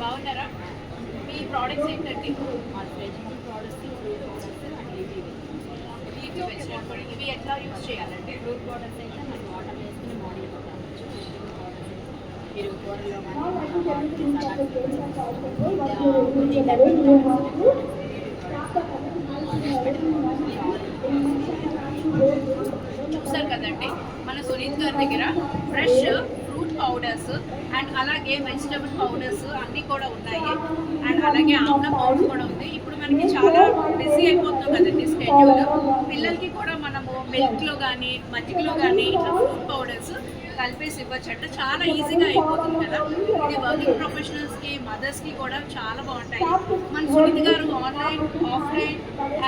బాగున్నారా? మీ ప్రోడక్ట్స్ ఏంటండి? Vegetable products, fruit products and leafy vegetable పొడి ఇవి ఎట్లా యూజ్ చేయాలండి? ఫ్రూట్ ప్రోడక్ట్స్ అయితే మనం వాటర్ వేసుకుని మార్నింగ్ తాగొచ్చు. వెజిటబుల్ ప్రోడక్ట్స్ అయితే మీరు కూరలో కానీ కొన్ని హెర్బల్ చూసారు కదండి మన సునీత్ గారి దగ్గర ఫ్రెష్ ఫ్రూట్ పౌడర్స్ అండ్ అలాగే వెజిటబుల్ పౌడర్స్ అన్నీ కూడా ఉన్నాయి. అండ్ అలాగే ఆమ్ల పౌడర్ కూడా ఉంది. ఇప్పుడు మనకి చాలా బిజీ అయిపోతున్నాం కదండి స్కెడ్యూల్. పిల్లలకి కూడా మనము మిల్క్లో కానీ మజ్జిగలో కానీ ఇట్లా ఫ్రూట్ పౌడర్స్ కలిపేసి ఇవ్వచ్చంటే చాలా ఈజీగా అయిపోతుంది కదా. ఇది వర్కింగ్ ప్రొఫెషనల్స్కి, మదర్స్కి కూడా చాలా బాగుంటాయి. మన సునీత్ గారు online, offline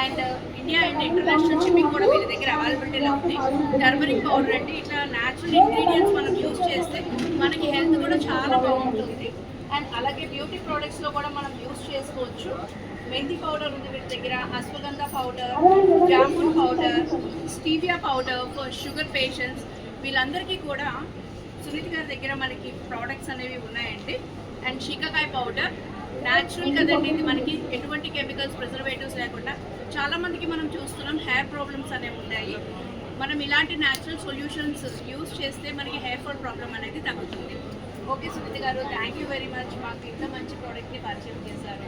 and India and international shipping కూడా వీళ్ళ దగ్గర అవైలబిలిటీలో ఉంది. టర్మరిక్ పౌడర్ అంటే ఇట్లా న్యాచురల్ ఇంగ్రీడియంట్స్ మనం యూజ్ చేస్తే మనకి హెల్త్ కూడా చాలా బాగుంటుంది. అండ్ అలాగే బ్యూటీ ప్రోడక్ట్స్లో కూడా మనం యూజ్ చేసుకోవచ్చు. మెంతి పౌడర్ ఉంది వీళ్ళ దగ్గర, ashwagandha powder, jamun powder, stevia powder for sugar patients. వీళ్ళందరికీ కూడా సునీత్ గారి దగ్గర మనకి ప్రోడక్ట్స్ అనేవి ఉన్నాయండి. అండ్ షీకాకాయ పౌడర్ న్యాచురల్ కదండి, ఇది మనకి ఎటువంటి కెమికల్స్, ప్రిజర్వేటివ్స్ లేకుండా. చాలామందికి మనం చూస్తున్నాం హెయిర్ ప్రాబ్లమ్స్ అనేవి ఉన్నాయి. మనం ఇలాంటి న్యాచురల్ సొల్యూషన్స్ యూజ్ చేస్తే మనకి హెయిర్ ఫాల్ ప్రాబ్లం అనేది తగ్గుతుంది. ఓకే సునీత్ గారు, థ్యాంక్ యూ వెరీ మచ్. మాకు ఇంత మంచి ప్రోడక్ట్ని పరిచయం చేశారు.